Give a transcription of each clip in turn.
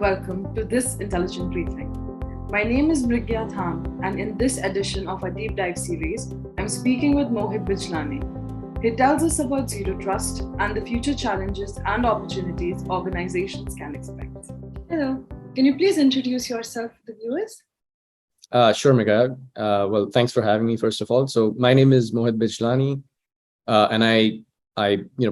welcome to this Intelligent Briefing. My name is Mrigaya Dham, and in this edition of our Deep Dive series, I'm speaking with Mohit Bijlani. He tells us about Zero Trust and the future challenges and opportunities organizations can expect. Hello, can you please introduce yourself to the viewers? Sure, Mrigaya. Well, thanks for having me, first of all. So my name is Mohit Bijlani, and I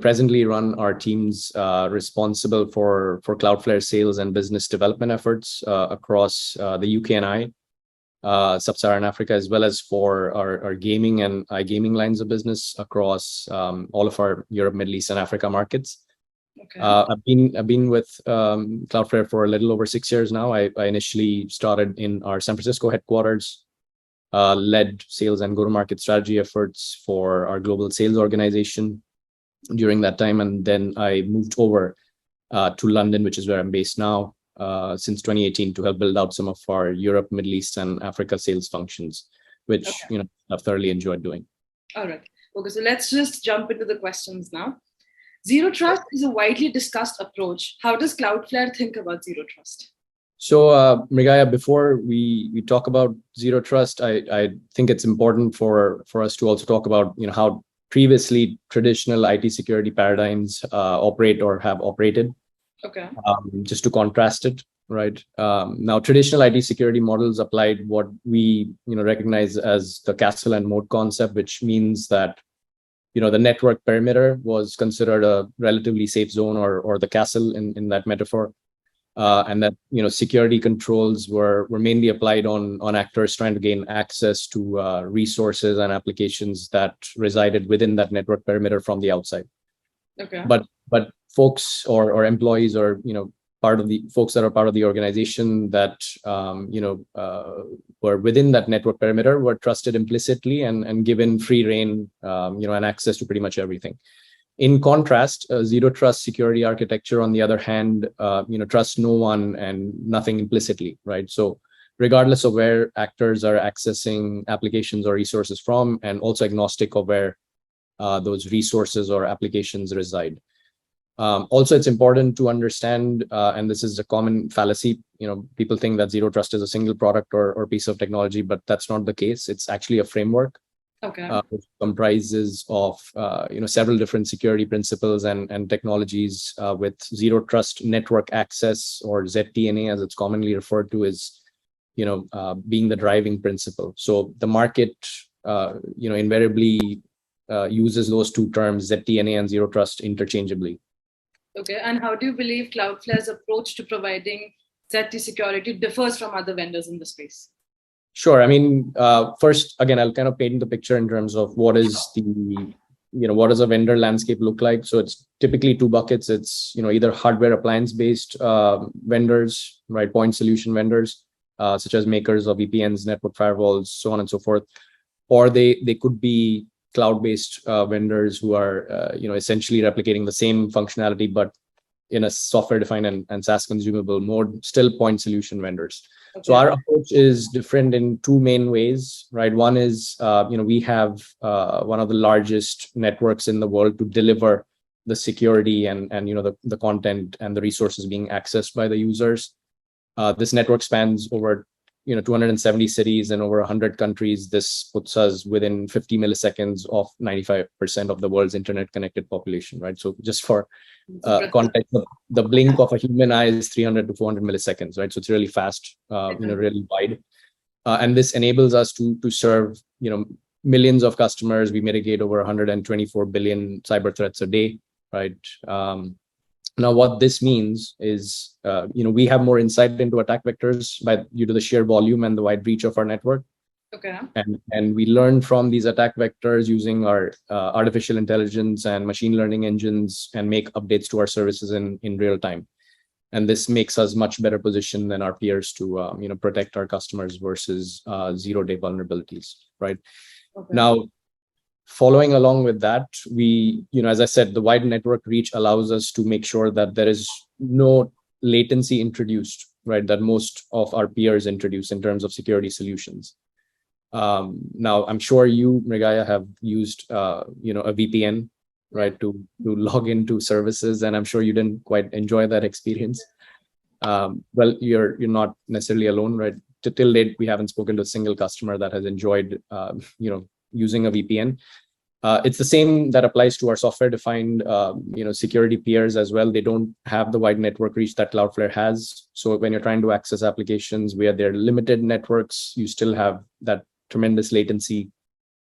presently run our teams responsible for Cloudflare sales and business development efforts across the UK and Sub-Saharan Africa, as well as for our gaming and iGaming lines of business across all of our Europe, Middle East, and Africa markets. Okay. I've been with Cloudflare for a little over 6 years now. I initially started in our San Francisco headquarters, led sales and go-to-market strategy efforts for our global sales organization during that time, and then I moved over to London, which is where I'm based now, since 2018, to help build out some of our Europe, Middle East, and Africa sales functions, which I've thoroughly enjoyed doing. All right. Okay, so let's just jump into the questions now. Zero Trust is a widely discussed approach. How does Cloudflare think about Zero Trust? So, Mrigaya, before we talk about Zero Trust, I think it's important for us to also talk about how previously traditional IT security paradigms operate or have operated. Okay. Just to contrast it, right? Now, traditional IT security models applied what we recognize as the castle and moat concept, which means that the network perimeter was considered a relatively safe zone, or the castle in that metaphor, and that security controls were mainly applied on actors trying to gain access to resources and applications that resided within that network perimeter from the outside. Okay. But folks or employees, or part of the folks that are part of the organization that were within that network perimeter were trusted implicitly and given free rein, and access to pretty much everything. In contrast, Zero Trust security architecture, on the other hand, trusts no one and nothing implicitly, right? So regardless of where actors are accessing applications or resources from, and also agnostic of where those resources or applications reside. Also, it's important to understand, and this is a common fallacy, people think that Zero Trust is a single product or piece of technology, but that's not the case. It's actually a framework. Okay. Which comprises of several different security principles and technologies, with Zero Trust network access, or ZTNA as it's commonly referred to, is being the driving principle. So the market invariably uses those two terms, ZTNA and Zero Trust, interchangeably. Okay, and how do you believe Cloudflare's approach to providing ZT security differs from other vendors in the space? Sure. I mean, first, again, I'll kind of paint the picture in terms of what is what does a vendor landscape look like? So it's typically two buckets. It's, either hardware appliance-based vendors, right? Point solution vendors, such as makers of VPNs, network firewalls, so on and so forth. Or they could be cloud-based vendors who are, essentially replicating the same functionality, but in a software-defined and SaaS consumable mode, still point solution vendors. Okay. So our approach is different in two main ways, right? One is, we have one of the largest networks in the world to deliver the security and the content and the resources being accessed by the users. This network spans over 270 cities and over 100 countries. This puts us within 50 milliseconds of 95% of the world's internet connected population, right? So just for context, the blink of a human eye is 300 to 400 milliseconds, right? So it's really fast, really wide. And this enables us to serve, millions of customers. We mitigate over 124 billion cyber threats a day, right? Now, what this means is, we have more insight into attack vectors due to the sheer volume and the wide reach of our network. Okay. And we learn from these attack vectors using our artificial intelligence and machine learning engines, and make updates to our services in real time. And this makes us much better positioned than our peers to protect our customers versus zero-day vulnerabilities, right? Okay. Now, following along with that, we, as I said, the wide network reach allows us to make sure that there is no latency introduced, right, that most of our peers introduce in terms of security solutions. Now, I'm sure you, Mrigaya, have used, a VPN, right, to log into services, and I'm sure you didn't quite enjoy that experience. Well, you're not necessarily alone, right? Till date, we haven't spoken to a single customer that has enjoyed, using a VPN. It's the same that applies to our software-defined, security peers as well. They don't have the wide network reach that Cloudflare has. So when you're trying to access applications where they're limited networks, you still have that tremendous latency,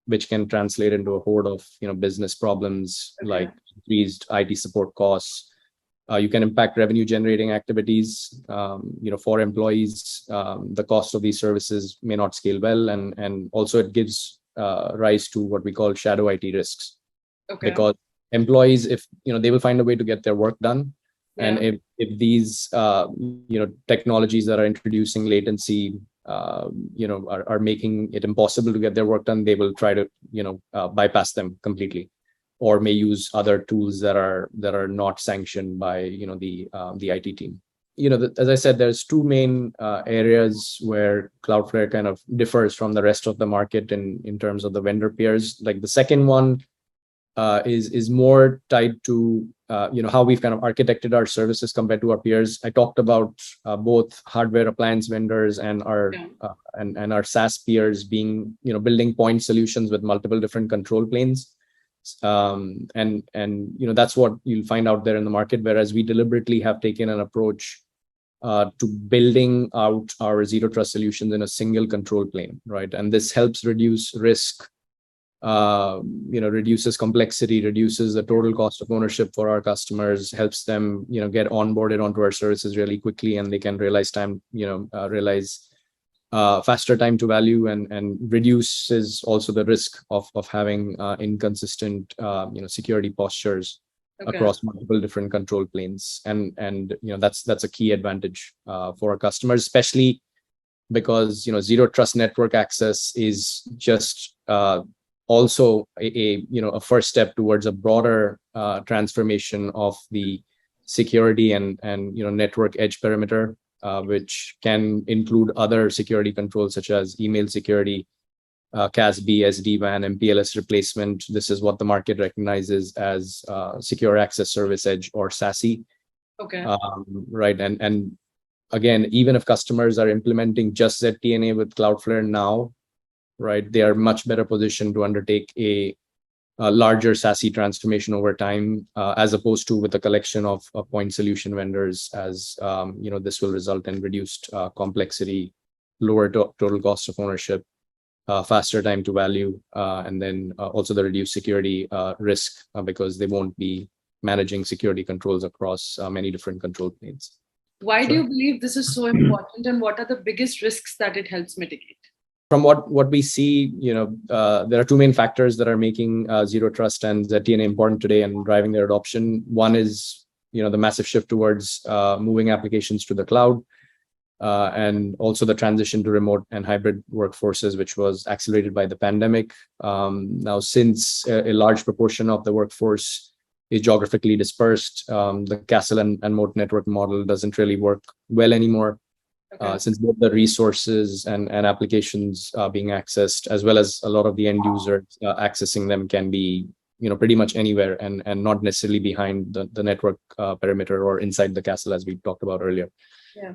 which can translate into a horde of business problems like increased IT support costs. You can impact revenue generating activities. For employees, the cost of these services may not scale well, and also it gives rise to what we call shadow IT risks. Because employees, if they will find a way to get their work done, and if these technologies that are introducing latency are making it impossible to get their work done, they will try to bypass them completely, or may use other tools that are not sanctioned by the IT team. As I said, there's two main areas where Cloudflare kind of differs from the rest of the market in terms of the vendor peers. Like the second one is more tied to how we've kind of architected our services compared to our peers. I talked about both hardware appliance vendors and our and our SaaS peers being building point solutions with multiple different control planes. And that's what you'll find out there in the market, whereas we deliberately have taken an approach to building out our zero trust solutions in a single control plane, right? And this helps reduce risk, reduces complexity, reduces the total cost of ownership for our customers, helps them get onboarded onto our services really quickly, and they can realize faster time to value, and reduces also the risk of having inconsistent security postures across multiple different control planes. And that's a key advantage for our customers, especially because zero trust network access is just also a first step towards a broader transformation of the security and network edge perimeter, which can include other security controls such as email security, CASB, SD-WAN, MPLS replacement. This is what the market recognizes as Secure Access Service Edge, or SASE. Right. And again, even if customers are implementing just ZTNA with Cloudflare now, right, they are much better positioned to undertake a larger SASE transformation over time, as opposed to with a collection of point solution vendors, as this will result in reduced complexity, lower total cost of ownership, faster time to value, and then also the reduced security risk, because they won't be managing security controls across many different control planes. Why do you believe this is so important, and what are the biggest risks that it helps mitigate? From what we see, there are two main factors that are making zero trust and ZTNA important today and driving their adoption. One is, the massive shift towards moving applications to the cloud, and also the transition to remote and hybrid workforces, which was accelerated by the pandemic. Now, since a large proportion of the workforce is geographically dispersed, the castle and moat network model doesn't really work well anymore. Since both the resources and applications being accessed, as well as a lot of the end users accessing them, can be pretty much anywhere, and not necessarily behind the network perimeter or inside the castle, as we talked about earlier.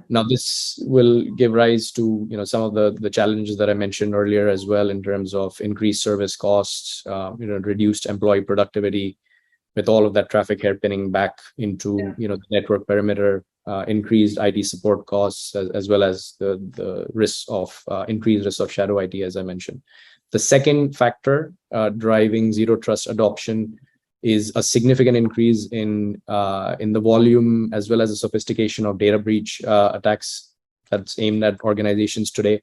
Now, this will give rise to some of the challenges that I mentioned earlier as well, in terms of increased service costs, reduced employee productivity, with all of that traffic hairpinning back into the network perimeter, increased IT support costs, as well as the risk of increased risk of shadow IT, as I mentioned. The second factor driving zero trust adoption is a significant increase in the volume as well as the sophistication of data breach attacks that's aimed at organizations today.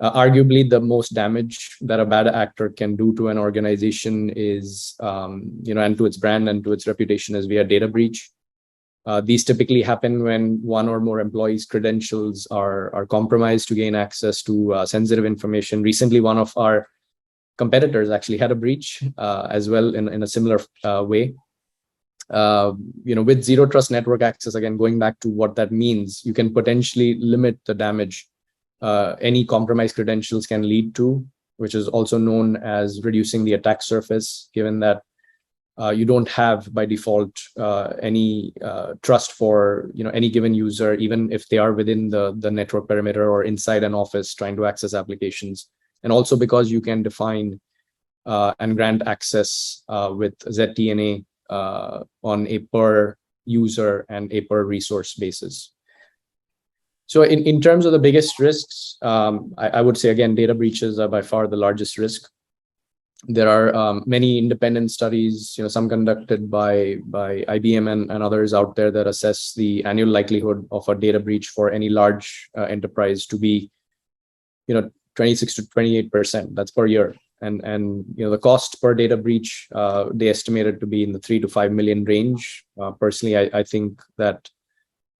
Arguably, the most damage that a bad actor can do to an organization is, and to its brand and to its reputation, is via data breach. These typically happen when one or more employees' credentials are compromised to gain access to sensitive information. Recently, one of our competitors actually had a breach as well in a similar way. With zero trust network access, again, going back to what that means, you can potentially limit the damage any compromised credentials can lead to, which is also known as reducing the attack surface, given that you don't have by default any trust for any given user, even if they are within the network perimeter or inside an office trying to access applications. And also because you can define and grant access with ZTNA on a per user and a per resource basis. So in terms of the biggest risks, I would say, again, data breaches are by far the largest risk. There are many independent studies, some conducted by IBM and others out there that assess the annual likelihood of a data breach for any large enterprise to be, 26 to 28%. That's per year. And the cost per data breach, they estimated to be in the 3 to 5 million range. Personally, I think that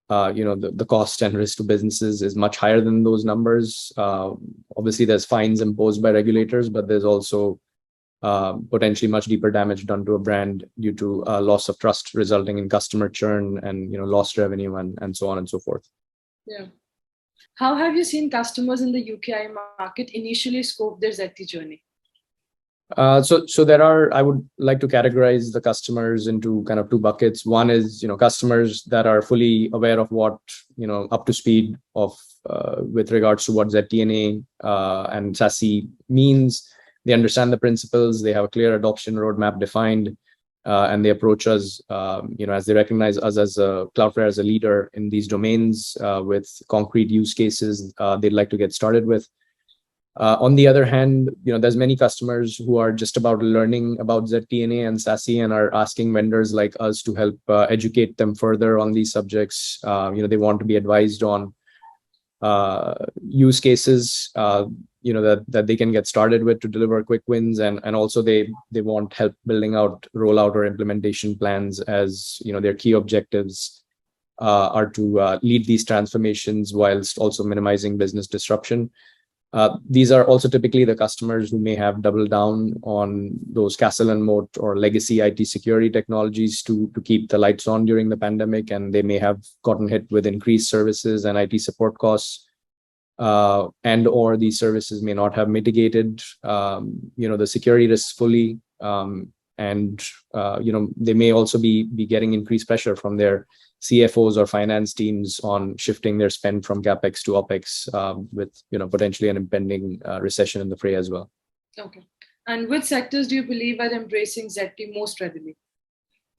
the cost and risk to businesses is much higher than those numbers. Obviously, there's fines imposed by regulators, but there's also potentially much deeper damage done to a brand due to loss of trust, resulting in customer churn and lost revenue and so on and so forth. Yeah. How have you seen customers in the UKI market initially scope their ZT journey? So there are, I would like to categorize the customers into kind of two buckets. One is, customers that are fully aware of what, up to speed of with regards to what ZTNA and SASE means. They understand the principles, they have a clear adoption roadmap defined, and they approach us, as they recognize us as Cloudflare as a leader in these domains with concrete use cases they'd like to get started with. On the other hand, there's many customers who are just about learning about ZTNA and SASE and are asking vendors like us to help educate them further on these subjects. They want to be advised on use cases, that they can get started with to deliver quick wins, and also they want help building out rollout or implementation plans, as their key objectives are to lead these transformations whilst also minimizing business disruption. These are also typically the customers who may have doubled down on those castle and moat or legacy IT security technologies to keep the lights on during the pandemic, and they may have gotten hit with increased services and IT support costs, and or these services may not have mitigated the security risks fully, and they may also be getting increased pressure from their CFOs or finance teams on shifting their spend from capex to opex, with potentially an impending recession in the fray as well. Okay. And which sectors do you believe are embracing ZT most readily?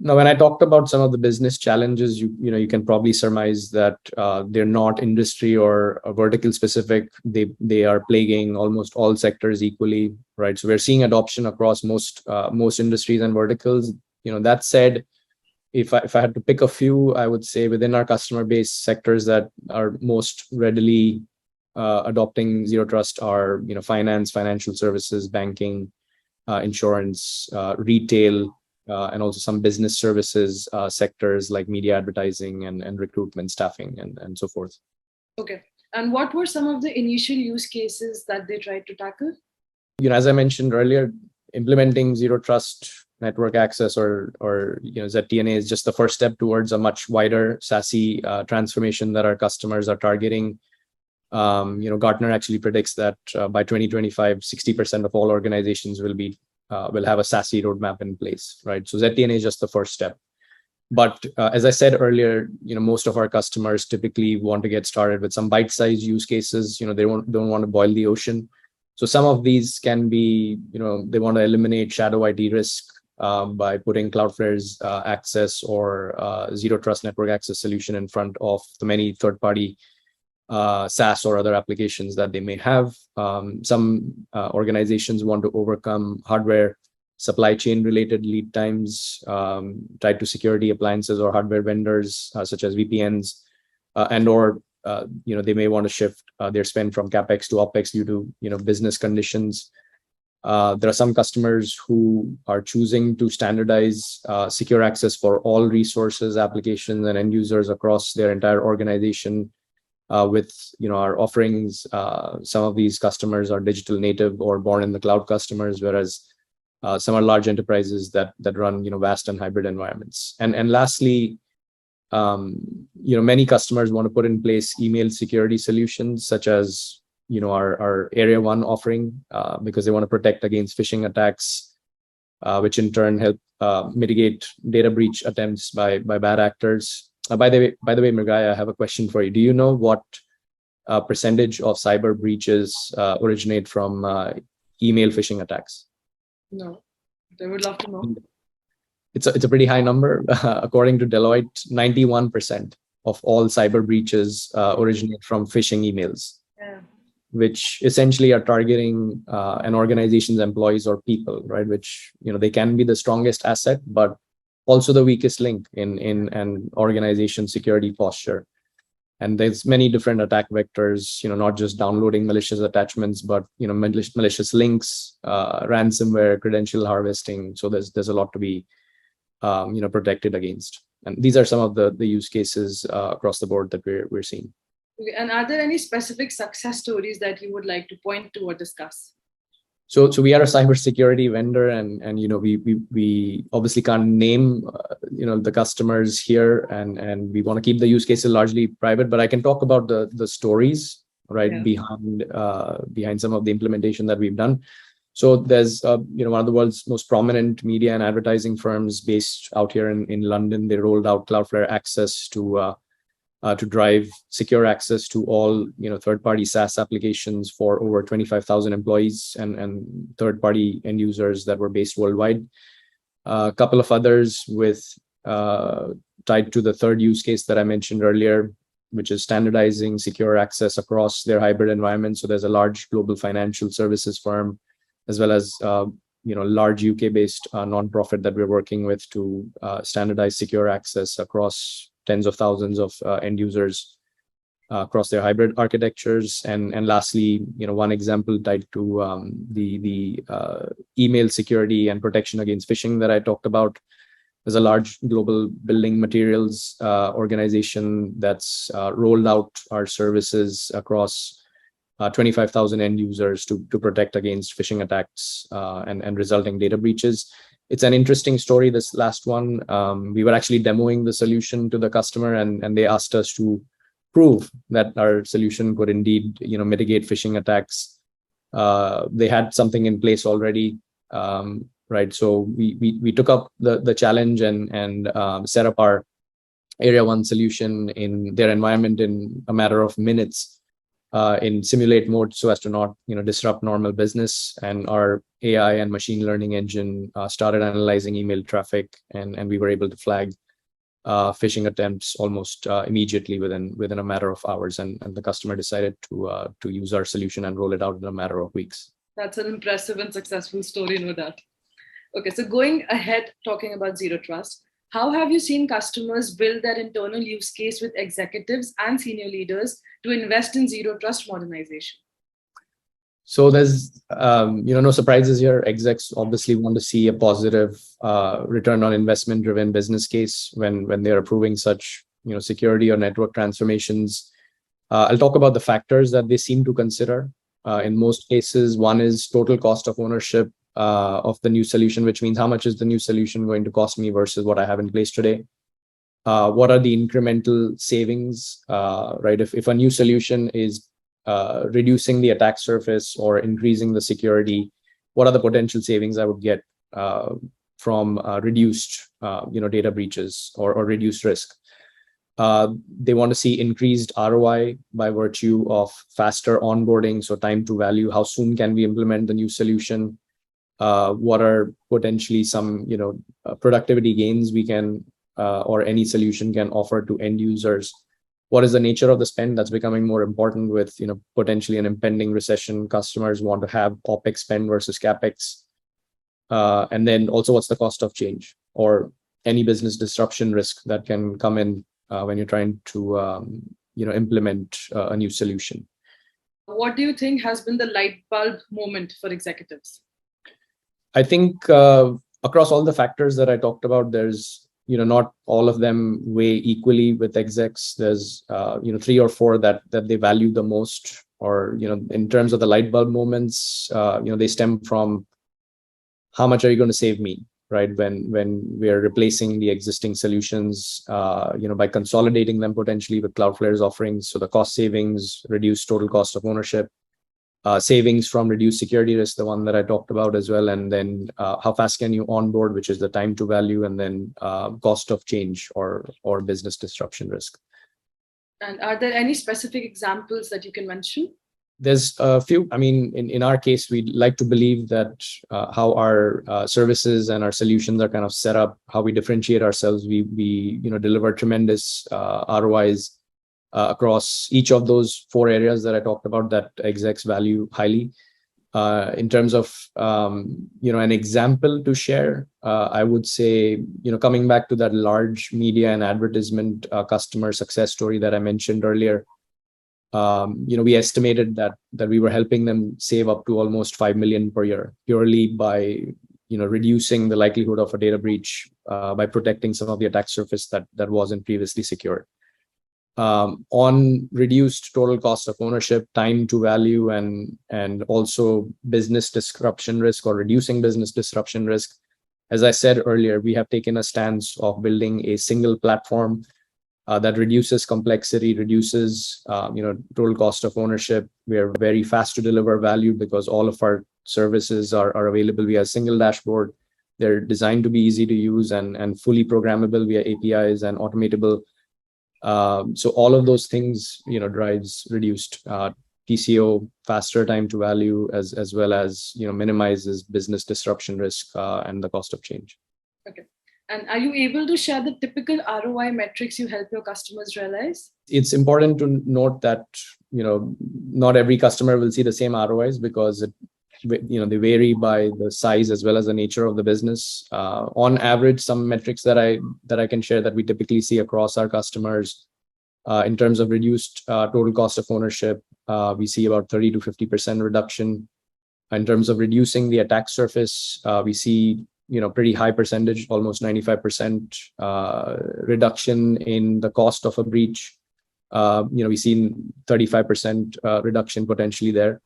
Now, when I talked about some of the business challenges, you can probably surmise that they're not industry or vertical specific. They are plaguing almost all sectors equally, right? So we're seeing adoption across most industries and verticals. That said, if I had to pick a few, I would say within our customer base, sectors that are most readily adopting zero trust are finance, financial services, banking, insurance, retail, and also some business services sectors like media advertising and recruitment, staffing, and so forth. Okay. And what were some of the initial use cases that they tried to tackle? As I mentioned earlier, implementing zero trust network access or ZTNA is just the first step towards a much wider SASE transformation that our customers are targeting. Gartner actually predicts that by 2025, 60% of all organizations will have a SASE roadmap in place, right? So ZTNA is just the first step. But as I said earlier, most of our customers typically want to get started with some bite-sized use cases. They don't want to boil the ocean. So some of these can be, they want to eliminate shadow IT risk by putting Cloudflare's access or zero trust network access solution in front of the many third-party SaaS or other applications that they may have. Some organizations want to overcome hardware supply chain related lead times tied to security appliances or hardware vendors such as VPNs, and or they may want to shift their spend from capex to opex due to business conditions. There are some customers who are choosing to standardize secure access for all resources, applications, and end users across their entire organization. With our offerings, some of these customers are digital native or born in the cloud customers, whereas some are large enterprises that run vast and hybrid environments. And lastly, many customers want to put in place email security solutions such as our Area 1 offering, because they want to protect against phishing attacks which in turn help mitigate data breach attempts by bad actors. By the way, Mrigaya, I have a question for you. Do you know what percentage of cyber breaches originate from email phishing attacks? No, I would love to know. It's a pretty high number. According to Deloitte, 91% of all cyber breaches originate from phishing emails, which essentially are targeting an organization's employees or people, right? Which, they can be the strongest asset, but also the weakest link in an organization's security posture. And there's many different attack vectors, not just downloading malicious attachments, but malicious links, ransomware, credential harvesting. So there's a lot to be protected against. And these are some of the use cases across the board that we're seeing. Okay. And are there any specific success stories that you would like to point to or discuss? So we are a cybersecurity vendor, and we obviously can't name the customers here, and we want to keep the use cases largely private. But I can talk about the stories behind some of the implementation that we've done. So there's one of the world's most prominent media and advertising firms based out here in London. They rolled out Cloudflare Access to drive secure access to all third-party SaaS applications for over 25,000 employees and third-party end users that were based worldwide. A couple of others with tied to the third use case that I mentioned earlier, which is standardizing secure access across their hybrid environment. So there's a large global financial services firm, as well as large UK-based nonprofit that we're working with to standardize secure access across tens of thousands of end users across their hybrid architectures. And lastly, one example tied to the email security and protection against phishing that I talked about. There's a large global building materials organization that's rolled out our services across 25,000 end users to protect against phishing attacks and resulting data breaches. It's an interesting story, this last one. We were actually demoing the solution to the customer, and they asked us to prove that our solution could indeed mitigate phishing attacks. They had something in place already, right? So we took up the challenge and set up our Area 1 solution in their environment in a matter of minutes. In simulate mode, so as to not disrupt normal business. And our AI and machine learning engine started analyzing email traffic, and we were able to flag phishing attempts almost immediately within a matter of hours. And the customer decided to use our solution and roll it out in a matter of weeks. That's an impressive and successful story, no doubt. Okay, so going ahead, talking about Zero Trust, how have you seen customers build their internal use case with executives and senior leaders to invest in Zero Trust modernization? So there's no surprises here. Execs obviously want to see a positive return on investment driven business case when they're approving such security or network transformations. I'll talk about the factors that they seem to consider. In most cases, one is total cost of ownership of the new solution, which means how much is the new solution going to cost me versus what I have in place today. What are the incremental savings, right? If a new solution is reducing the attack surface or increasing the security, what are the potential savings I would get from reduced data breaches or reduced risk? They want to see increased ROI by virtue of faster onboarding, so time to value. How soon can we implement the new solution? What are potentially some productivity gains we can or any solution can offer to end users? What is the nature of the spend? That's becoming more important with potentially an impending recession. Customers want to have OpEx spend versus CapEx. And then also, what's the cost of change or any business disruption risk that can come in when you're trying to implement a new solution? What do you think has been the light bulb moment for executives? I think across all the factors that I talked about, there's not all of them weigh equally with execs. There's 3 or 4 that they value the most, or in terms of the light bulb moments, they stem from how much are you going to save me, right? When we are replacing the existing solutions, by consolidating them potentially with Cloudflare's offerings, so the cost savings, reduced total cost of ownership. savings from reduced security risk, the one that I talked about as well, and then how fast can you onboard, which is the time to value, and then cost of change or business disruption risk. And are there any specific examples that you can mention? There's a few. I mean, in our case, we'd like to believe that how our services and our solutions are kind of set up, how we differentiate ourselves, we deliver tremendous ROIs across each of those 4 areas that I talked about that execs value highly. In terms of an example to share, I would say coming back to that large media and advertisement customer success story that I mentioned earlier. We estimated that we were helping them save up to almost 5 million per year purely by reducing the likelihood of a data breach by protecting some of the attack surface that wasn't previously secured. On reduced total cost of ownership, time to value, and also business disruption risk or reducing business disruption risk. As I said earlier, we have taken a stance of building a single platform that reduces complexity, reduces total cost of ownership. We are very fast to deliver value because all of our services are available via a single dashboard. They're designed to be easy to use and fully programmable via APIs and automatable. So all of those things drives reduced TCO, faster time to value, as well as minimizes business disruption risk and the cost of change. Okay. And are you able to share the typical ROI metrics you help your customers realize? It's important to note that not every customer will see the same ROIs because they vary by the size as well as the nature of the business. On average, some metrics that I can share that we typically see across our customers in terms of reduced total cost of ownership, we see about 30 to 50% reduction. In terms of reducing the attack surface, we see pretty high percentage, almost 95% reduction in the cost of a breach. We see 35% reduction potentially there.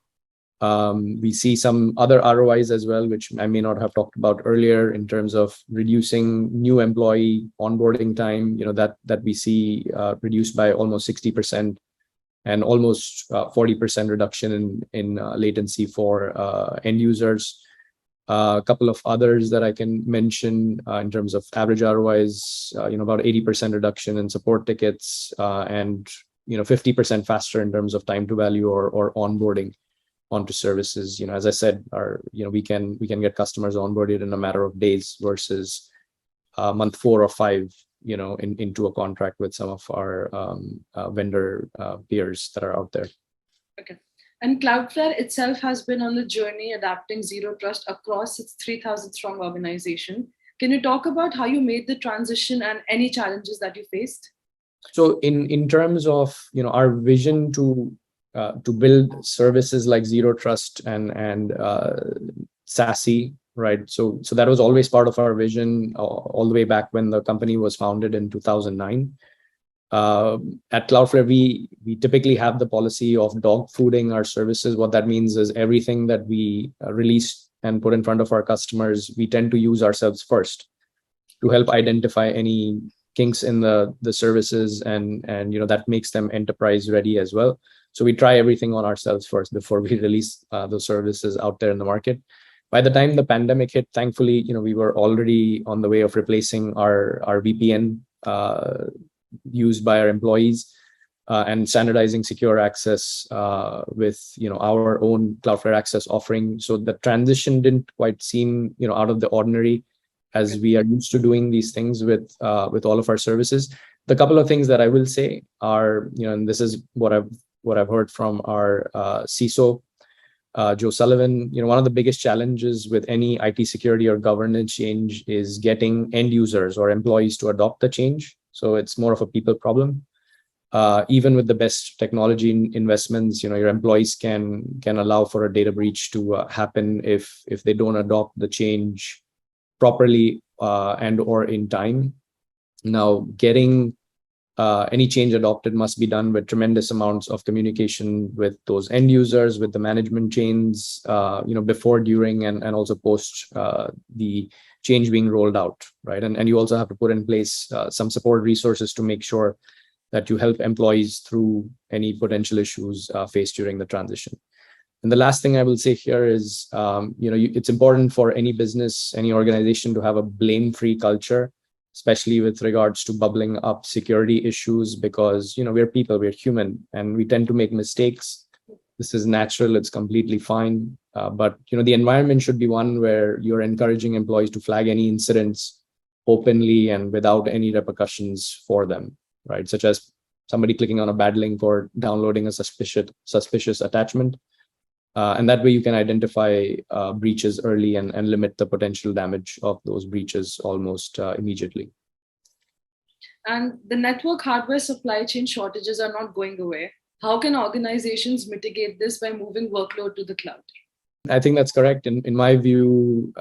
We see some other ROIs as well, which I may not have talked about earlier in terms of reducing new employee onboarding time, that we see reduced by almost 60% and almost 40% reduction in latency for end users. A couple of others that I can mention in terms of average ROIs, about 80% reduction in support tickets and 50% faster in terms of time to value or onboarding onto services. As I said, we can get customers onboarded in a matter of days versus month 4 or 5, into a contract with some of our vendor peers that are out there. Okay. And Cloudflare itself has been on the journey adapting zero trust across its 3,000 strong organization. Can you talk about how you made the transition and any challenges that you faced? So in terms of our vision to build services like zero trust and SASE, right? So that was always part of our vision all the way back when the company was founded in 2009. At Cloudflare, we typically have the policy of dog fooding our services. What that means is everything that we release and put in front of our customers, we tend to use ourselves first to help identify any kinks in the services, and that makes them enterprise ready as well. So we try everything on ourselves first before we release those services out there in the market. By the time the pandemic hit, thankfully, we were already on the way of replacing our VPN used by our employees and standardizing secure access with our own Cloudflare Access offering. So the transition didn't quite seem out of the ordinary, as we are used to doing these things with all of our services. The couple of things that I will say are, and this is what I've heard from our CISO, Joe Sullivan. One of the biggest challenges with any IT security or governance change is getting end users or employees to adopt the change. So it's more of a people problem. Even with the best technology investments, your employees can allow for a data breach to happen if they don't adopt the change properly and or in time. Now, getting any change adopted must be done with tremendous amounts of communication with those end users, with the management chains, before, during, and also post the change being rolled out, right? And you also have to put in place some support resources to make sure that you help employees through any potential issues faced during the transition. And the last thing I will say here is, it's important for any business, any organization to have a blame-free culture, especially with regards to bubbling up security issues, because, we're people, we're human, and we tend to make mistakes. This is natural, it's completely fine. But, the environment should be one where you're encouraging employees to flag any incidents openly and without any repercussions for them, right? Such as somebody clicking on a bad link or downloading a suspicious attachment. And that way you can identify breaches early and limit the potential damage of those breaches almost immediately. And the network hardware supply chain shortages are not going away. How can organizations mitigate this by moving workload to the cloud? I think that's correct. In my view,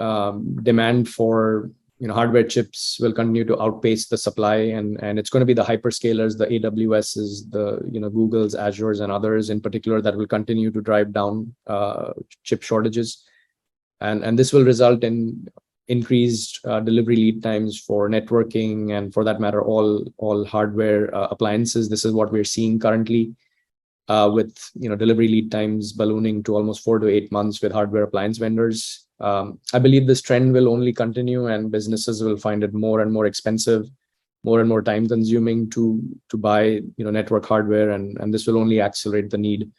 demand for hardware chips will continue to outpace the supply, and it's going to be the hyperscalers, the AWSs, the Googles, Azures, and others in particular that will continue to drive down chip shortages, and this will result in increased delivery lead times for networking and, for that matter, all hardware appliances. This is what we're seeing currently, with delivery lead times ballooning to almost 4 to 8 months with hardware appliance vendors. I believe this trend will only continue, and businesses will find it more and more expensive, more and more time consuming to buy network hardware, and this will only accelerate the need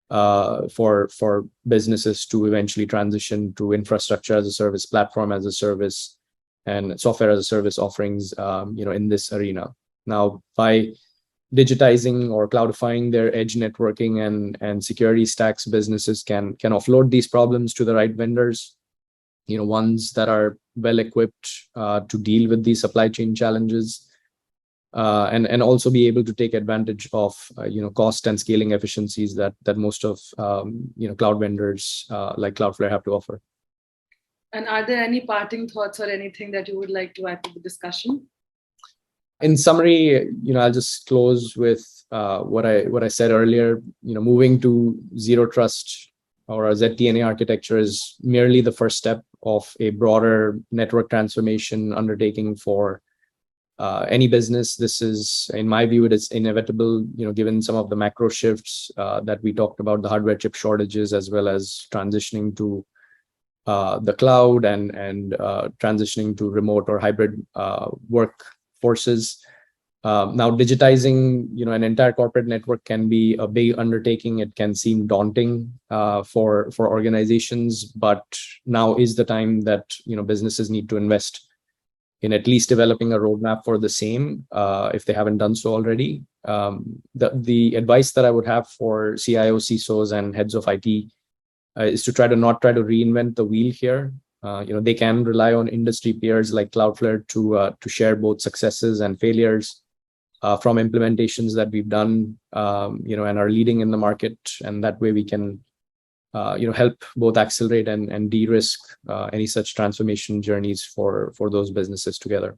for businesses to eventually transition to infrastructure as a service, platform as a service, and software as a service offerings in this arena. Now, by digitizing or cloudifying their edge networking and security stacks, businesses can offload these problems to the right vendors, ones that are well equipped to deal with these supply chain challenges, and also be able to take advantage of cost and scaling efficiencies that most of cloud vendors like Cloudflare have to offer. And are there any parting thoughts or anything that you would like to add to the discussion? In summary, I'll just close with what I said earlier. Moving to zero trust or a ZTNA architecture is merely the first step of a broader network transformation undertaking for any business. This is, in my view, it is inevitable, given some of the macro shifts that we talked about, the hardware chip shortages, as well as transitioning to the cloud and transitioning to remote or hybrid work forces. Now, digitizing an entire corporate network can be a big undertaking. It can seem daunting for organizations, but now is the time that businesses need to invest in at least developing a roadmap for the same, if they haven't done so already. The advice that I would have for CIOs, CISOs, and heads of IT is to not try to reinvent the wheel here. They can rely on industry peers like Cloudflare to share both successes and failures from implementations that we've done, and are leading in the market. And that way we can, help both accelerate and de-risk any such transformation journeys for those businesses together.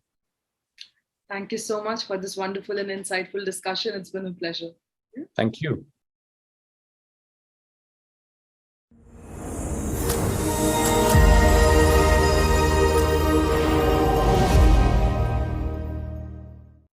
Thank you so much for this wonderful and insightful discussion. It's been a pleasure. Thank you.